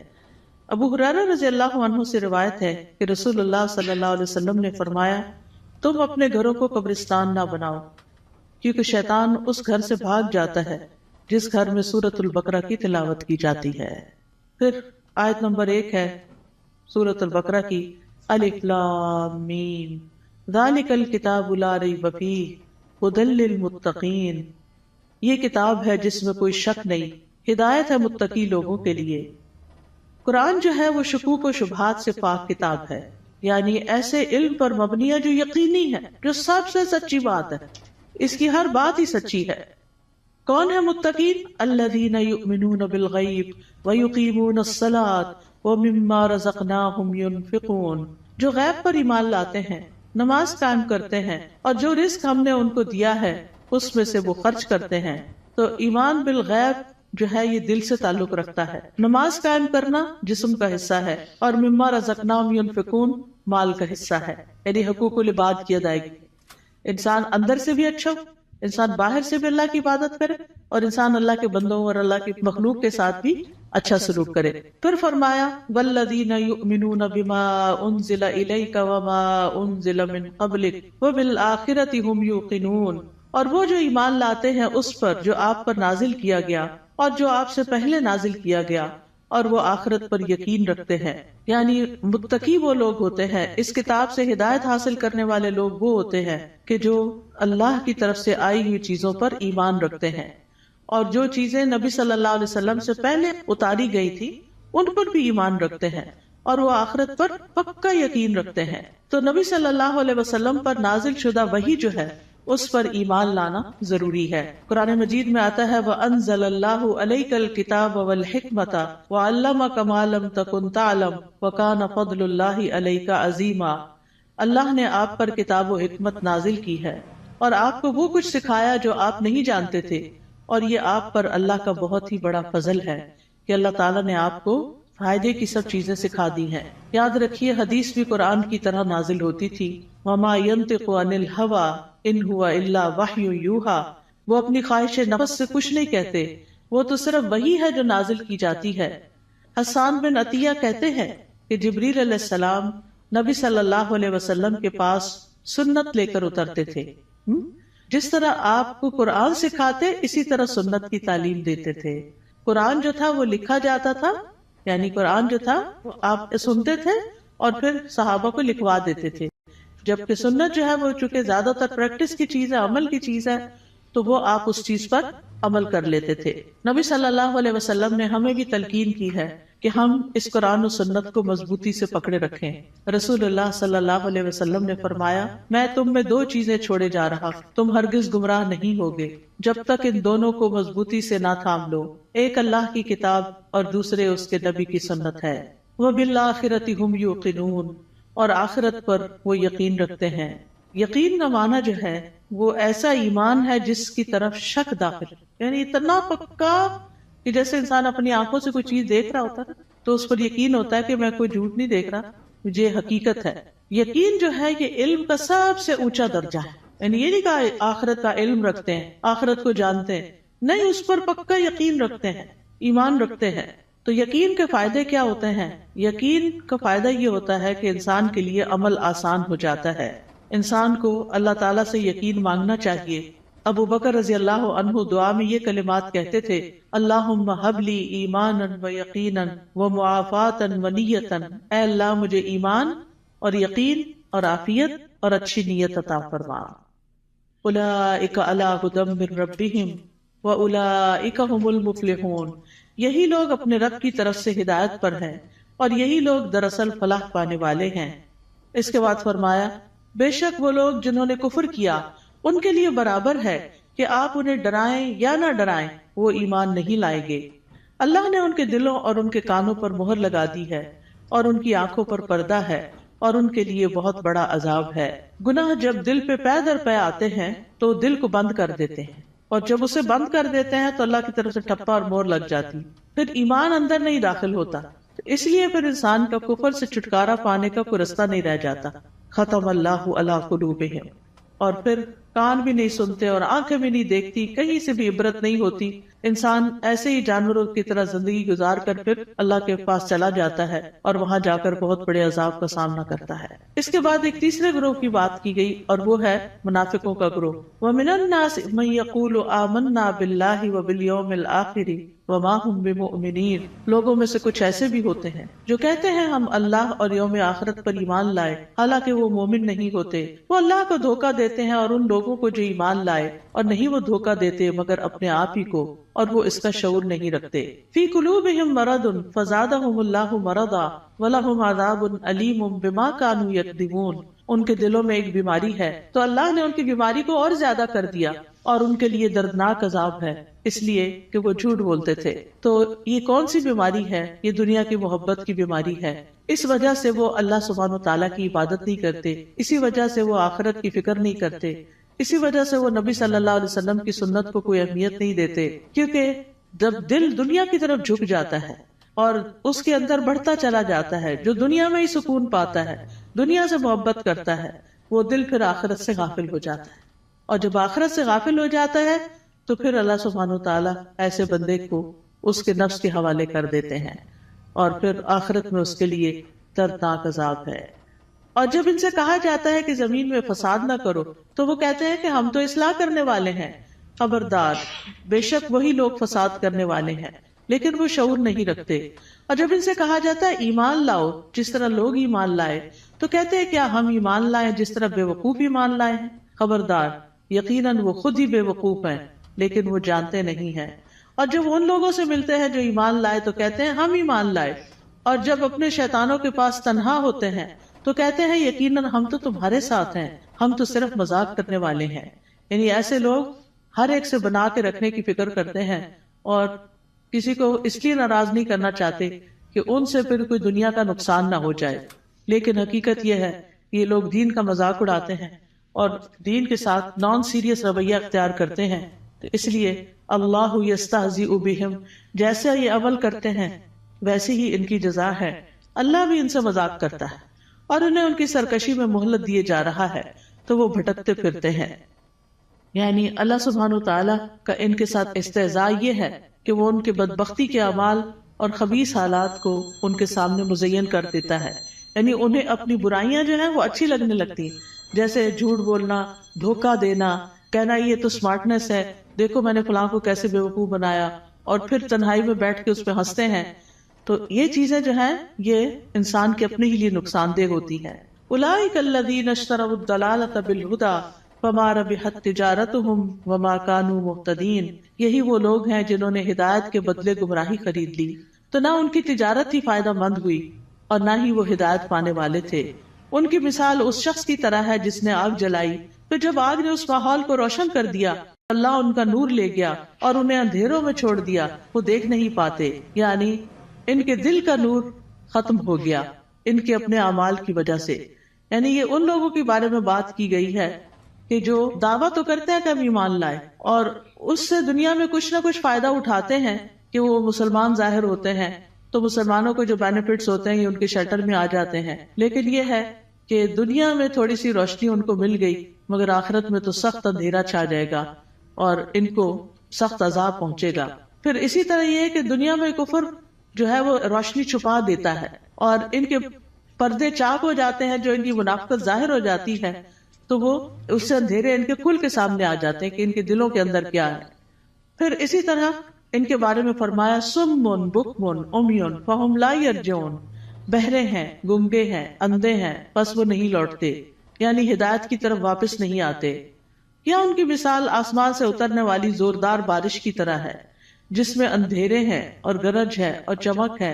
ابو ہریرہ رضی اللہ عنہ سے روایت ہے کہ رسول اللہ صلی اللہ علیہ وسلم نے فرمایا تم اپنے گھروں کو قبرستان نہ بناؤ، کیونکہ شیطان اس گھر سے بھاگ جاتا ہے جس گھر میں سورۃ البقرہ کی تلاوت کی جاتی ہے. پھر آیت نمبر 1 ہے سورۃ البقرہ کی، الف لام میم ذالک الکتاب لا ریب فیہ ھدی للمتقین. یہ کتاب ہے جس میں کوئی شک نہیں، ہدایت ہے متقی لوگوں کے لیے. قرآن جو ہے وہ شکوک و شبہات سے پاک کتاب ہے، یعنی ایسے علم پر مبنی ہے جو یقینی ہے، جو سب سے سچی بات ہے، اس کی ہر بات ہی سچی ہے. کون ہے متقین؟ الذین یؤمنون بالغیب ویقیمون الصلاۃ ومما رزقناہم ینفقون. جو غیب پر ایمان لاتے ہیں، نماز قائم کرتے ہیں، اور جو رزق ہم نے ان کو دیا ہے اس میں سے وہ خرچ کرتے ہیں. تو ایمان بالغیب جو ہے یہ دل سے تعلق رکھتا ہے. نماز قائم کرنا جسم کا حصہ ہے، اور مما رزقناہم ینفقون مال کا حصہ ہے، یعنی حقوق العباد کی ادائیگی. انسان اندر سے بھی اچھا ہو، انسان باہر سے بھی اللہ کی عبادت کرے، اور انسان اللہ کے بندوں اور اللہ کی مخلوق کے ساتھ بھی اچھا سلوک کرے. پھر فرمایا والذین یؤمنون بما انزل الیک وما انزل من قبلک وبالآخرۃ ھم یوقنون. اور وہ جو ایمان لاتے ہیں اس پر جو آپ پر نازل کیا گیا اور جو آپ سے پہلے نازل کیا گیا، اور وہ آخرت پر یقین رکھتے ہیں. یعنی متقی وہ لوگ ہوتے ہیں، اس کتاب سے ہدایت حاصل کرنے والے لوگ وہ ہوتے ہیں کہ جو اللہ کی طرف سے آئی ہوئی چیزوں پر ایمان رکھتے ہیں، اور جو چیزیں نبی صلی اللہ علیہ وسلم سے پہلے اتاری گئی تھی ان پر بھی ایمان رکھتے ہیں، اور وہ آخرت پر پکا یقین رکھتے ہیں. تو نبی صلی اللہ علیہ وسلم پر نازل شدہ وحی جو ہے اس پر ایمان لانا ضروری ہے. قرآن مجید میں آتا ہے وَأَنزَلَ اللَّهُ عَلَيْكَ الْكِتَابَ وَالْحِكْمَةَ وَعَلَّمَكَ مَا لَمْ تَكُنْ تَعْلَمْ وَكَانَ فَضْلُ اللَّهِ عَلَيْكَ عَظِيمًا. اللہ نے آپ پر کتاب و حکمت نازل کی ہے اور آپ کو وہ کچھ سکھایا جو آپ نہیں جانتے تھے، اور یہ آپ پر اللہ کا بہت ہی بڑا فضل ہے کہ اللہ تعالیٰ نے آپ کو فائدے کی سب چیزیں سکھا دی ہیں. یاد رکھیے حدیث بھی قرآن کی طرح نازل ہوتی تھی. وَمَا يَنطِقُ عَنِ الْهَوَىٰ إِنْ هُوَ إِلَّا وَحْيٌ يُوحَىٰ. وہ اپنی خواہش نفس سے کچھ نہیں کہتے، وہ تو صرف وہی ہے جو نازل کی جاتی ہے. حسان بن عطیہ کہتے ہیں کہ جبریل علیہ السلام نبی صلی اللہ علیہ وسلم کے پاس سنت لے کر اترتے تھے. جس طرح آپ کو قرآن سکھاتے اسی طرح سنت کی تعلیم دیتے تھے. قرآن جو تھا وہ لکھا جاتا تھا، یعنی قرآن جو تھا وہ آپ سنتے تھے اور پھر صحابہ کو لکھوا دیتے تھے. جبکہ سنت جو ہے وہ چونکہ زیادہ تر پریکٹس کی چیز ہے، عمل کی چیز ہے، تو وہ آپ اس چیز پر عمل کر لیتے تھے. نبی صلی اللہ علیہ وسلم نے ہمیں بھی تلقین کی ہے کہ ہم اس قرآن و سنت کو مضبوطی سے پکڑے رکھیں. رسول اللہ صلی اللہ علیہ وسلم نے فرمایا میں تم میں دو چیزیں چھوڑے جا رہا، تم ہرگز گمراہ نہیں ہوگے جب تک ان دونوں کو مضبوطی سے نہ تھام لو. ایک اللہ کی کتاب اور دوسرے اس کے نبی کی سنت ہے. وَبِالْآخِرَةِ هُمْ يُوقِنُونَ. اور آخرت پر وہ یقین رکھتے ہیں. یقین کا معنی جو ہے وہ ایسا ایمان ہے جس کی طرف شک داخل، یعنی اتنا پکا کہ جیسے انسان اپنی آنکھوں سے کوئی چیز دیکھ رہا ہوتا ہے تو اس پر یقین ہوتا ہے کہ میں کوئی جھوٹ نہیں دیکھ رہا، مجھے حقیقت ہے. یقین جو ہے یہ علم کا سب سے اونچا درجہ ہے. یعنی یہ نہیں کہا آخرت کا علم رکھتے ہیں، آخرت کو جانتے ہیں، نہیں، اس پر پکا یقین رکھتے ہیں، ایمان رکھتے ہیں. تو یقین کے فائدے کیا ہوتے ہیں؟ یقین کا فائدہ یہ ہوتا ہے کہ انسان کے لیے عمل آسان ہو جاتا ہے. انسان کو اللہ تعالیٰ سے یقین مانگنا چاہیے. ابو بکر رضی اللہ عنہ دعا میں یہ کلمات کہتے تھے اللہم ہب لی ایمانا و یقینا و معافاتا و نیتا. اے اللہ مجھے ایمان اور یقین اور عافیت اور اچھی نیت عطا فرما. اولئک علی ھدی من ربہم و اولئک ھم المفلحون. یہی لوگ اپنے رب کی طرف سے ہدایت پر ہیں اور یہی لوگ دراصل فلاح پانے والے ہیں. اس کے بعد فرمایا بے شک وہ لوگ جنہوں نے کفر کیا ان کے لیے برابر ہے کہ آپ انہیں ڈرائیں یا نہ ڈرائیں، وہ ایمان نہیں لائیں گے. اللہ نے ان کے دلوں اور ان کے کانوں پر مہر لگا دی ہے اور ان کی آنکھوں پر پردہ ہے اور ان کے لیے بہت بڑا عذاب ہے. گناہ جب دل پہ پے در پے آتے ہیں تو دل کو بند کر دیتے ہیں، اور جب اسے بند کر دیتے ہیں تو اللہ کی طرف سے ٹھپا اور مور لگ جاتی، پھر ایمان اندر نہیں داخل ہوتا. اس لیے پھر انسان کا کفر سے چھٹکارا پانے کا کوئی رستہ نہیں رہ جاتا. ختم اللہ علی قلوبہم. اور پھر کان بھی نہیں سنتے اور آنکھیں بھی نہیں دیکھتی، کہیں سے بھی عبرت نہیں ہوتی. انسان ایسے ہی جانوروں کی طرح زندگی گزار کر پھر اللہ کے پاس چلا جاتا ہے اور وہاں جا کر بہت بڑے عذاب کا سامنا کرتا ہے. اس کے بعد ایک تیسرے گروہ کی بات کی گئی اور وہ ہے منافقوں کا گروہ. وَمِنَ النَّاسِ مَن يَقُولُ آمَنَّا بِاللَّهِ وَبِالْيَوْمِ الْآخِرِ وَمَا هُمْ بِمُؤْمِنِينَ. لوگوں میں سے کچھ ایسے بھی ہوتے ہیں جو کہتے ہیں ہم اللہ اور یوم آخرت پر ایمان لائے، حالانکہ وہ مومن نہیں ہوتے. وہ اللہ کو دھوکہ دیتے ہیں اور ان لوگوں کو جو ایمان لائے، اور نہیں وہ دھوکہ دیتے مگر اپنے آپ ہی کو، اور وہ اس کا شعور نہیں رکھتے. فی قلوبہم مرض فزادہم اللہ مرضا ولہم عذاب علیم بما کانوا یکذبون. ان کے دلوں میں ایک بیماری ہے تو اللہ نے ان کی بیماری کو اور زیادہ کر دیا اور ان کے لیے دردناک عذاب ہے، اس لیے کہ وہ جھوٹ بولتے تھے. تو یہ کون سی بیماری ہے؟ یہ دنیا کی محبت کی بیماری ہے. اس وجہ سے وہ اللہ سبحانہ و تعالیٰ کی عبادت نہیں کرتے، اسی وجہ سے وہ آخرت کی فکر نہیں کرتے، اسی وجہ سے وہ نبی صلی اللہ علیہ وسلم کی سنت کو کوئی اہمیت نہیں دیتے. کیونکہ جب دل دنیا کی طرف جھک جاتا ہے اور اس کے اندر بڑھتا چلا جاتا ہے، جو دنیا میں ہی سکون پاتا ہے، دنیا سے محبت کرتا ہے، وہ دل پھر آخرت سے غافل ہو جاتا ہے. اور جب آخرت سے غافل ہو جاتا ہے تو پھر اللہ سبحانہ و تعالیٰ ایسے بندے کو اس کے نفس کے حوالے کر دیتے ہیں اور پھر آخرت میں اس کے لیے دردناک عذاب ہے. اور جب ان سے کہا جاتا ہے کہ زمین میں فساد نہ کرو تو وہ کہتے ہیں کہ ہم تو اصلاح کرنے والے ہیں. خبردار، بے شک وہی لوگ فساد کرنے والے ہیں لیکن وہ شعور نہیں رکھتے. اور جب ان سے کہا جاتا ہے ایمان لاؤ جس طرح لوگ ایمان لائے، تو کہتے ہیں کیا ہم ایمان لائیں جس طرح بے وقوف ایمان لائے ہیں؟ خبردار، یقیناً وہ خود ہی بے وقوف ہیں لیکن وہ جانتے نہیں ہیں. اور جب ان لوگوں سے ملتے ہیں جو ایمان لائے تو کہتے ہیں ہم ایمان لائے، اور جب اپنے شیطانوں کے پاس تنہا ہوتے ہیں تو کہتے ہیں یقیناً ہم تو تمہارے ساتھ ہیں، ہم تو صرف مذاق کرنے والے ہیں. یعنی ایسے لوگ ہر ایک سے بنا کے رکھنے کی فکر کرتے ہیں اور کسی کو اس لیے ناراض نہیں کرنا چاہتے کہ ان سے پھر کوئی دنیا کا نقصان نہ ہو جائے. لیکن حقیقت یہ ہے کہ یہ لوگ دین کا مذاق اڑاتے ہیں اور دین کے ساتھ نان سیریس رویہ اختیار کرتے ہیں. تو اس لیے اللہ یستہزئ بہم، جیسے یہ عمل کرتے ہیں ویسے ہی ان کی جزا ہے. اللہ بھی ان سے مذاق کرتا ہے اور انہیں ان کی سرکشی میں مہلت دیے جا رہا ہے تو وہ بھٹکتے پھرتے ہیں. یعنی اللہ سبحانہ تعالیٰ کا ان کے ساتھ استہزاء یہ ہے کہ وہ ان کے بدبختی کے اعمال اور خبیث حالات کو ان کے سامنے مزین کر دیتا ہے. یعنی انہیں اپنی برائیاں جو ہیں وہ اچھی لگنے لگتی ہیں، جیسے جھوٹ بولنا، دھوکہ دینا، کہنا یہ تو سمارٹنس ہے، دیکھو میں نے فلاں کو کیسے بیوقوف بنایا، اور پھر تنہائی میں بیٹھ کے اس پہ ہنستے ہیں. تو یہ چیزیں جو ہیں یہ انسان کے اپنے ہی لیے نقصان دہ ہوتی ہیں. اولئک الذین اشتروا الضلالۃ بالہدی فما ربحت تجارتہم وما کانوا مہتدین. یہی وہ لوگ ہیں جنہوں نے ہدایت کے بدلے گمراہی خرید لی، تو نہ ان کی تجارت ہی فائدہ مند ہوئی اور نہ ہی وہ ہدایت پانے والے تھے. ان کی مثال اس شخص کی طرح ہے جس نے آگ جلائی، تو جب آگ نے اس ماحول کو روشن کر دیا اللہ ان کا نور لے گیا اور انہیں اندھیروں میں چھوڑ دیا، وہ دیکھ نہیں پاتے. یعنی ان کے دل کا نور ختم ہو گیا ان کے اپنے اعمال کی وجہ سے. یعنی یہ ان لوگوں کے بارے میں بات کی گئی ہے کہ جو دعویٰ تو کرتے ہیں کہ ہم ایمان لائے اور اس سے دنیا میں کچھ نہ کچھ فائدہ اٹھاتے ہیں کہ وہ مسلمان ظاہر ہوتے ہیں تو مسلمانوں کو جو بینیفٹس ہوتے ہیں یہ ان کے شٹر میں آ جاتے ہیں. لیکن یہ ہے کہ دنیا میں تھوڑی سی روشنی ان کو مل گئی مگر آخرت میں تو سخت اندھیرا چھا جائے گا اور ان کو سخت عذاب پہنچے گا. پھر اسی طرح یہ ہے کہ دنیا میں کفر جو ہے وہ روشنی چھپا دیتا ہے اور ان کے پردے چاک ہو جاتے ہیں، جو ان کی منافقت ظاہر ہو جاتی ہے تو وہ اس سے اندھیرے ان کے کھل کے سامنے آ جاتے ہیں کہ ان کے دلوں کے اندر کیا ہے. پھر اسی طرح ان کے بارے میں فرمایا سم بکم عمی فہم لا یرجعون، بہرے ہیں، گنگے ہیں، اندھے ہیں، پس وہ نہیں لوٹتے، یعنی ہدایت کی طرف واپس نہیں آتے. یا ان کی مثال آسمان سے اترنے والی زوردار بارش کی طرح ہے جس میں اندھیرے ہیں اور گرج ہے اور چمک ہے.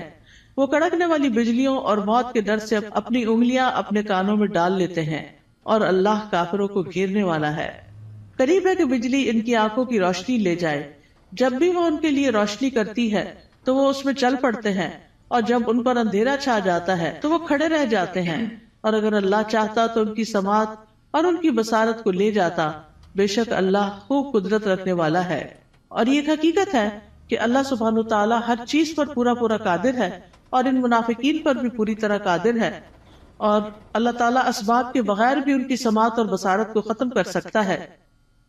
وہ کڑکنے والی بجلیوں اور موت کے ڈر سے اپنی انگلیاں اپنے کانوں میں ڈال لیتے ہیں اور اللہ کافروں کو گھیرنے والا ہے. قریب ہے کہ بجلی ان کی آنکھوں کی روشنی لے جائے، جب بھی وہ ان کے لیے روشنی کرتی ہے تو وہ اس میں چل پڑتے ہیں، اور جب ان پر اندھیرا چھا جاتا ہے تو وہ کھڑے رہ جاتے ہیں. اور اگر اللہ چاہتا تو ان کی سماعت اور ان کی بصارت کو لے جاتا، بے شک اللہ خوب قدرت رکھنے والا ہے. اور یہ ایک حقیقت ہے کہ اللہ سبحانہ تعالیٰ ہر چیز پر پورا قادر ہے اور ان منافقین پر بھی پوری طرح قادر ہے، اور اللہ تعالیٰ اسباب کے بغیر بھی ان کی سماعت اور بصارت کو ختم کر سکتا ہے.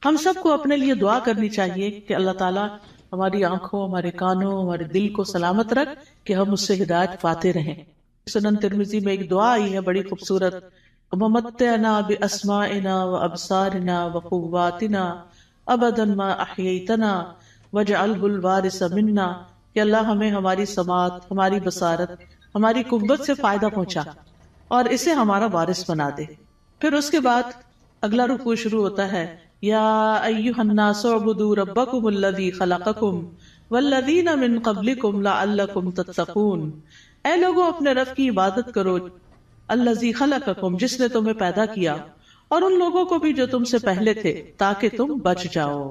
ہم سب کو اپنے لیے دعا کرنی چاہیے کہ اللہ تعالیٰ ہماری آنکھوں، ہمارے کانوں، ہمارے دل کو سلامت رکھ کہ ہم اس سے ہدایت پاتے رہیں. سنن ترمذی میں ایک دعا آئی ہے بڑی خوبصورت، وَمَتِّعْنَا بِأَسْمَاعِنَا وَأَبْصَارِنَا وَقُوَّاتِنَا أَبَدًا مَا أَحْيَيْتَنَا وَاجْعَلْهُ الْوَارِثَ مِنَّا، کہ اللہ ہمیں ہماری سماعت، ہماری بصارت، ہماری قوت سے فائدہ پہنچا اور اسے ہمارا وارث بنا دے. پھر اس کے بعد اگلا رکوع شروع ہوتا ہے، یا ایھا الناس اعبدوا ربکم الذی خلقکم والذین من قبلکم لعلکم تتقون. اے لوگوں اپنے رب کی عبادت کرو، الذی خلقکم جس نے تمہیں پیدا کیا، اور ان لوگوں کو بھی جو تم سے پہلے تھے تاکہ تم بچ جاؤ،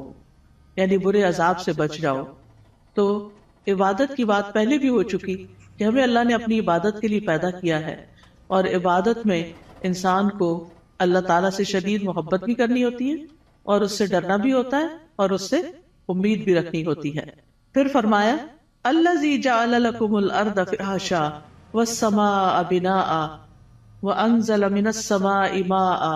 یعنی برے عذاب سے بچ جاؤ. تو عبادت کی بات پہلے بھی ہو چکی کہ ہمیں اللہ نے اپنی عبادت کے لیے پیدا کیا ہے، اور عبادت میں انسان کو اللہ تعالیٰ سے شدید محبت بھی کرنی ہوتی ہے اور اس سے ڈرنا بھی ہوتا ہے اور اس سے امید بھی رکھنی ہوتی ہے. پھر فرمایا الذی جعل لکم الارض فراشا والسماء بناء وانزل من السماء ماء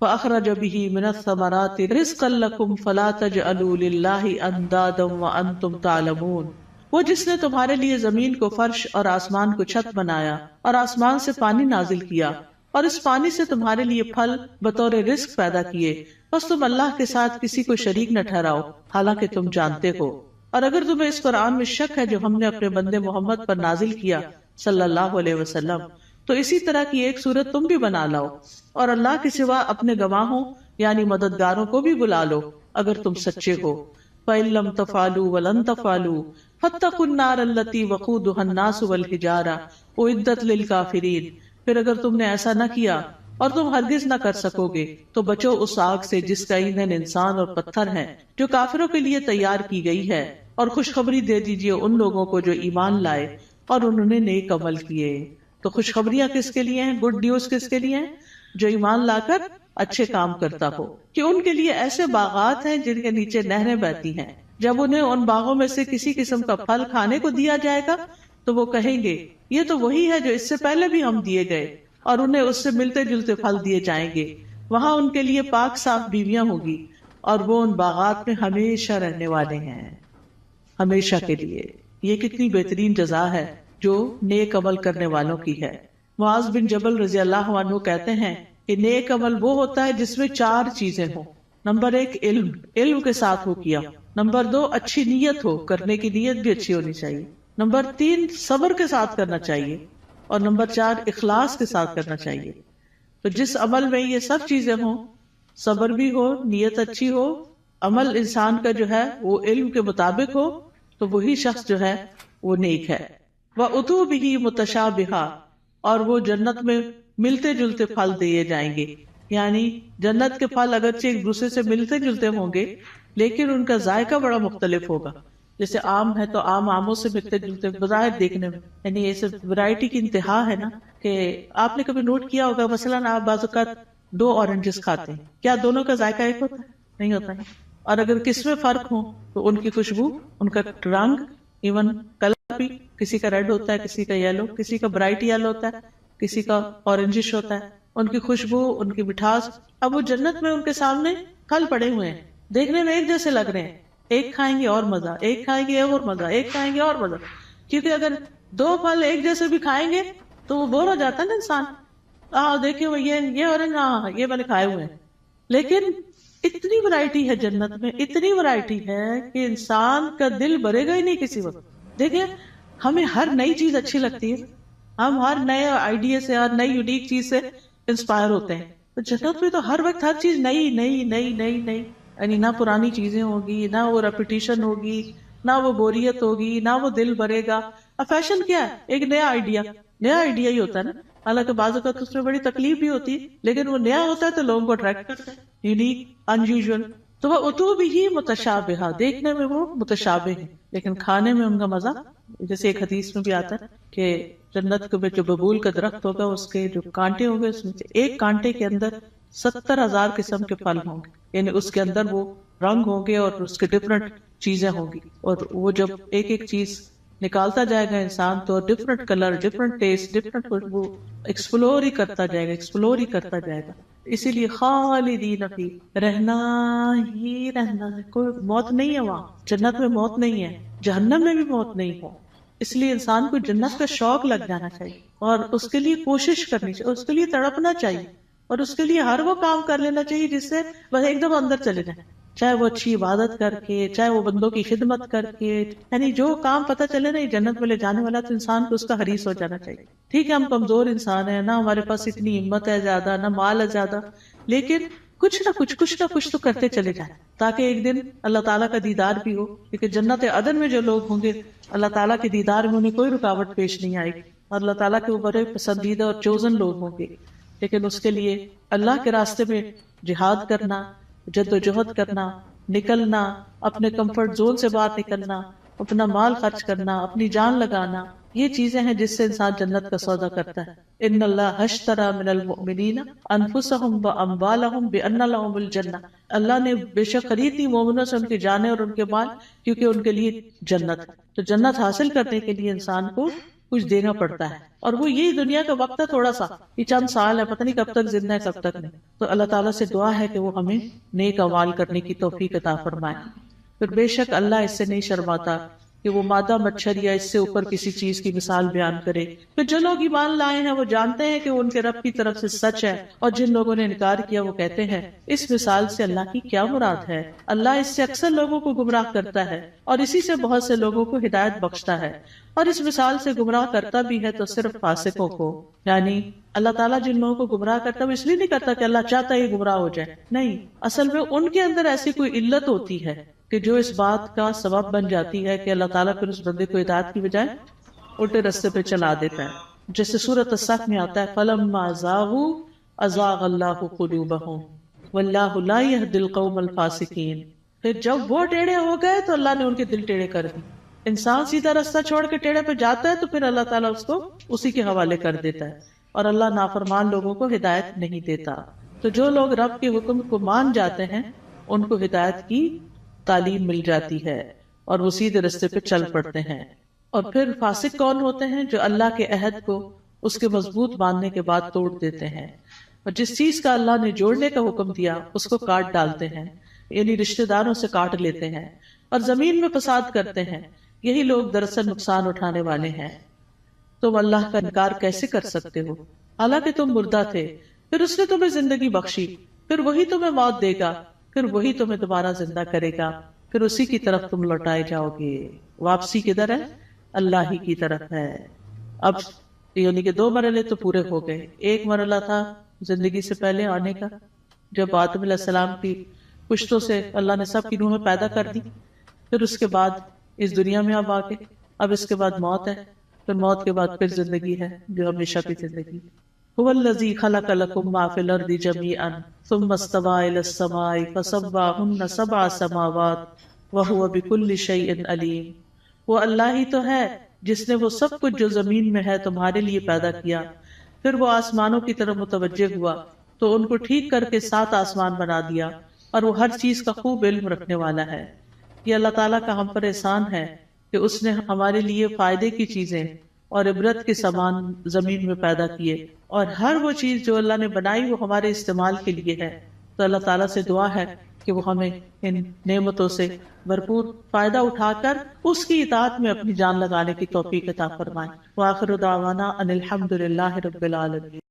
فاخرج به من الثمرات رزقا لکم فلا تجعلوا للہ اندادا وانتم تعلمون. وہ جس نے تمہارے لیے زمین کو فرش اور آسمان کو چھت بنایا اور آسمان سے پانی نازل کیا اور اس پانی سے تمہارے لیے پھل بطور رزق پیدا کیے، بس تم اللہ کے ساتھ کسی کو شریک نہ ٹھہراؤ حالانکہ تم جانتے ہو. اور اگر تمہیں اس قرآن میں شک ہے جو ہم نے اپنے بندے محمد پر نازل کیا صلی اللہ علیہ وسلم، تو اسی طرح کی ایک صورت تم بھی بنا لاؤ، اور اللہ کے سوا اپنے گواہوں یعنی مددگاروں کو بھی بلا لو اگر تم سچے ہو۔ فَإِن لَّمْ تَفْعَلُوا وَلَن تَفْعَلُوا فَاتَّقُوا النَّارَ الَّتِي وَقُودُهَا النَّاسُ وَالْحِجَارَةُ أُعِدَّتْ لِلْكَافِرِينَ، پھر اگر تم نے ایسا نہ کیا اور تم ہرگز نہ کر سکو گے تو بچو اس آگ سے جس کا ایندھن انسان اور پتھر ہیں، جو کافروں کے لیے تیار کی گئی ہے، اور خوشخبری دے دیجئے ان لوگوں کو جو ایمان لائے اور انہوں نے نیک عمل کیے۔ تو خوشخبریاں کس کے لیے ہیں؟ گڈ نیوز کس کے لیے ہیں؟ جو ایمان لا کر اچھے کام کرتا ہو، کہ ان کے لیے ایسے باغات ہیں جن کے نیچے نہریں بہتی ہیں، جب انہیں ان باغوں میں سے کسی قسم کا پھل کھانے کو دیا جائے گا تو وہ کہیں گے یہ تو وہی ہے جو اس سے پہلے بھی ہم دیے گئے، اور انہیں اس سے ملتے جلتے پھل دیے جائیں گے۔ وہاں ان کے لیے پاک صاف بیویاں ہوگی، اور وہ ان باغات میں ہمیشہ رہنے والے ہیں، ہمیشہ کے لیے۔ یہ کتنی بہترین جزا ہے جو نیک عمل کرنے والوں کی ہے۔ معاذ بن جبل رضی اللہ عنہ کہتے ہیں کہ نیک عمل وہ ہوتا ہے جس میں 4 چیزیں ہوں۔ نمبر 1 علم کے ساتھ ہو کیا۔ نمبر 2 اچھی نیت ہو، کرنے کی نیت بھی اچھی ہونی چاہیے۔ نمبر 3 صبر کے ساتھ کرنا چاہیے، اور نمبر 4 اخلاص کے ساتھ کرنا چاہیے۔ تو جس عمل میں یہ سب چیزیں ہوں، صبر بھی ہو، نیت اچھی ہو، عمل انسان کا جو ہے وہ علم کے مطابق ہو، تو وہی شخص جو ہے وہ نیک ہے۔ وَأُتُوا بِهِ مُتَشَابِهًا، اور وہ جنت میں ملتے جلتے پھل دیے جائیں گے، یعنی جنت کے پھل اگرچہ ایک دوسرے سے ملتے جلتے ہوں گے لیکن ان کا ذائقہ بڑا مختلف ہوگا۔ جیسے آم ہے تو آموں سے ملتے جلتے بظاہر دیکھنے میں، یعنی یہ سب ورائٹی کی انتہا ہے نا، کہ آپ نے کبھی نوٹ کیا ہوگا مثلاً آپ بعض اوقات 2 اورنجز کھاتے ہیں، کیا دونوں کا ذائقہ ایک ہوتا ہے؟ نہیں ہوتا ہے۔ اور اگر کس میں فرق ہو تو ان کی خوشبو، ان کا رنگ، ایون کلر بھی، کسی کا ریڈ ہوتا ہے، کسی کا یلو، کسی کا برائٹ یلو ہوتا ہے، کسی کا اورنجش ہوتا ہے، ان کی خوشبو، ان کی مٹھاس۔ اب وہ جنت میں ان کے سامنے پھل پڑے ہوئے ہیں، دیکھنے میں ایک جیسے لگ رہے ہیں، ایک کھائیں گے اور مزہ، ایک کھائیں گے اور مزہ، ایک کھائیں گے اور مزہ، کیونکہ اگر 2 پھل ایک جیسے بھی کھائیں گے تو وہ بور ہو جاتا ہے نا انسان۔ دیکھیں وہ یہ اورنج، ہاں یہ میں نے کھائے ہوئے ہیں، لیکن اتنی ورائٹی ہے جنت میں، اتنی ورائٹی ہے کہ انسان کا دل بھرے گا ہی نہیں کسی وقت۔ دیکھیں ہمیں ہر نئی چیز اچھی لگتی ہے، ہم ہر نئے آئیڈیا سے، ہر نئی یونیک چیز سے انسپائر ہوتے ہیں، تو جنت میں تو ہر وقت ہر چیز نئی نئی نئی نئی نئی، یعنی نہ پرانی چیزیں ہوگی، نہ وہ ریپیٹیشن ہوگی، نہ وہ بوریت ہوگی، نہ وہ دل بھرے گا۔ اب فیشن کیا ہے؟ ایک نیا آئیڈیا ہی ہوتا ہے نا، حالانکہ بعض اوقات اس میں بڑی تکلیف بھی ہوتی ہے، لیکن وہ نیا ہوتا ہے تو لوگوں کو اٹریکٹ کرتا ہے، یونیک، انیوژل۔ تو وہ اتو بھی متشابہہ، دیکھنے میں وہ متشابہ ہیں لیکن کھانے میں ان کا مزہ، جیسے ایک حدیث میں بھی آتا ہے کہ جنت کے جو ببول کا درخت ہوگا اس کے جو کانٹے ہوں گے، اس میں سے ایک کانٹے کے اندر 70,000 قسم کے پھل ہوں گے، یعنی اس کے اندر وہ رنگ ہوں گے اور اس کے ڈفرنٹ چیزیں ہوں گی، اور وہ جب ایک ایک چیز نکالتا جائے گا انسان تو different colour, different test, different خوشبو، ایکسپلور ہی کرتا جائے گا۔ اسی لیے خالدین فی، رہنا ہی رہنا ہے، کوئی موت نہیں ہے وہاں، جنت میں موت نہیں ہے، جہنم میں بھی موت نہیں ہے۔ اس لیے انسان کو جنت کا شوق لگ جانا چاہیے اور اس کے لیے کوشش کرنی چاہیے، اس کے لیے تڑپنا چاہیے، اور اس کے لیے ہر وہ کام کر لینا چاہیے جس سے بس ایک دم اندر چلے جائیں، چاہے وہ اچھی عبادت کر کے، چاہے وہ بندوں کی خدمت کر کے، یعنی جو کام پتہ چلے نا یہ جنت میں لے جانے والا، تو انسان کو اس کا حریص ہو جانا چاہیے۔ ٹھیک ہے ہم کمزور انسان ہیں، نہ ہمارے پاس اتنی ہمت ہے زیادہ، نہ مال ہے زیادہ، لیکن کچھ نہ کچھ تو کرتے چلے جائیں تاکہ ایک دن اللہ تعالیٰ کا دیدار بھی ہو، کیونکہ جنت عدن میں جو لوگ ہوں گے اللہ تعالیٰ کے دیدار میں انہیں کوئی رکاوٹ پیش نہیں آئے گی، اور اللہ تعالیٰ کے وہ بڑے پسندیدہ اور چوزن لوگ ہوں گے۔ لیکن اس کے لیے اللہ کے راستے میں جہاد کرنا، جد و جہد کرنا، نکلنا، اپنے کمفرٹ زون سے باہر نکلنا، اپنا مال خرچ کرنا، اپنی جان لگانا، یہ چیزیں ہیں جس سے انسان جنت کا سودا کرتا ہے۔ ان اللہ اشتری من المؤمنین انفسهم واموالهم بان لهم الجنہ، اللہ نے بے شک خرید لی مومنوں سے ان کی جانیں اور ان کے مال، کیونکہ ان کے لیے جنت ہے۔ تو جنت حاصل کرنے کے لیے انسان کو کچھ دینا پڑتا ہے، اور وہ یہی دنیا کا وقت ہے، تھوڑا سا، یہ چند سال ہے، پتہ نہیں کب تک زندہ ہے کب تک نہیں۔ تو اللہ تعالیٰ سے دعا ہے کہ وہ ہمیں نیک اعمال کرنے کی توفیق عطا فرمائے۔ پھر بے شک اللہ اس سے نہیں شرماتا کہ وہ مادہ مچھر یا اس سے اوپر کسی چیز کی مثال بیان کرے. پھر جو لوگ ایمان لائے ہیں وہ جانتے ہیں کہ وہ ان کے رب کی طرف سے سچ ہے، اور جن لوگوں نے انکار کیا وہ کہتے ہیں اس مثال سے اللہ کی کیا مراد ہے. اللہ اس سے اکثر لوگوں کو گمراہ کرتا ہے اور اسی سے بہت سے لوگوں کو ہدایت بخشتا ہے، اور اس مثال سے گمراہ کرتا بھی ہے تو صرف فاسقوں کو. یعنی اللہ تعالیٰ جن لوگوں کو گمراہ کرتا ہے وہ اس لیے نہیں کرتا کہ اللہ چاہتا ہے یہ گمراہ ہو جائے، نہیں، اصل میں ان کے اندر ایسی کوئی علت ہوتی ہے کہ جو اس بات کا سبب بن جاتی ہے کہ اللہ تعالیٰ پھر اس بندے کو ہدایت کی بجائے الٹے رستے پہ چلا دیتا ہے. جیسے سورۃ الصف میں آتا ہے فَلَمَّا زَاغُوا أَزَاغَ اللَّهُ قُلُوبَهُمْ وَاللَّهُ لَا يَهْدِي الْقَوْمَ الْفَاسِقِينَ. پھر جب وہ ٹیڑھے ہو گئے تو اللہ نے ان کے دل ٹیڑھے کر دیے. انسان سیدھا راستہ چھوڑ کے ٹیڑھے پہ جاتا ہے تو پھر اللہ تعالیٰ اس کو اسی کے حوالے کر دیتا ہے، اور اللہ نافرمان لوگوں کو ہدایت نہیں دیتا. تو جو لوگ رب کے حکم کو مان جاتے ہیں ان کو ہدایت کی تعلیم مل جاتی ہے اور وہ سیدھے راستے پہ چل پڑتے ہیں. اور پھر فاسق کون ہوتے ہیں؟ جو اللہ کے عہد کو اس کے مضبوط باندھنے کے بعد توڑ دیتے ہیں، اور جس چیز کا اللہ نے جوڑنے کا حکم دیا اس کو کاٹ ڈالتے ہیں، یعنی رشتہ داروں سے کاٹ لیتے ہیں اور زمین میں فساد کرتے ہیں. یہی لوگ دراصل نقصان اٹھانے والے ہیں. تم اللہ کا انکار کیسے کر سکتے ہو حالانکہ تم مردہ تھے، پھر اس نے تمہیں زندگی بخشی، پھر وہی تمہیں موت دے گا، پھر وہی تمہیں دوبارہ زندہ کرے گا، پھر اسی کی طرف تم لوٹائے جاؤ گے. واپسی کدھر ہے؟ اللہ ہی کی طرف ہے. اب یعنی کہ 2 مرحلے تو پورے ہو گئے. ایک مرحلہ تھا زندگی سے پہلے آنے کا، جب آدم علیہ السلام کی پشتوں سے اللہ نے سب کی روحیں پیدا کر دی. پھر اس کے بعد اس دنیا میں اب آ کے اب اس کے بعد موت ہے، پھر موت کے بعد پھر زندگی ہے جو ہمیشہ کی زندگی. هو الذی خلق لکم ما فی الارض جمیعا ثم استوى الی السماء فسواہن 7 سماوات وہو بکل شیء علیم. وہ اللہ ہی تو ہے جس نے وہ سب کچھ جو زمین میں ہے تمہارے لیے پیدا کیا، پھر وہ آسمانوں کی طرف متوجہ ہوا تو ان کو ٹھیک کر کے 7 آسمان بنا دیا، اور وہ ہر چیز کا خوب علم رکھنے والا ہے. یہ اللہ تعالیٰ کا ہم پر احسان ہے کہ اس نے ہمارے لیے فائدے کی چیزیں اور عبرت کے سامان زمین میں پیدا کیے، اور ہر وہ چیز جو اللہ نے بنائی وہ ہمارے استعمال کے لیے ہے. تو اللہ تعالیٰ سے دعا ہے کہ وہ ہمیں ان نعمتوں سے بھرپور فائدہ اٹھا کر اس کی اطاعت میں اپنی جان لگانے کی توفیق عطا فرمائے. وآخر دعوانا ان الحمد للہ رب العالمین.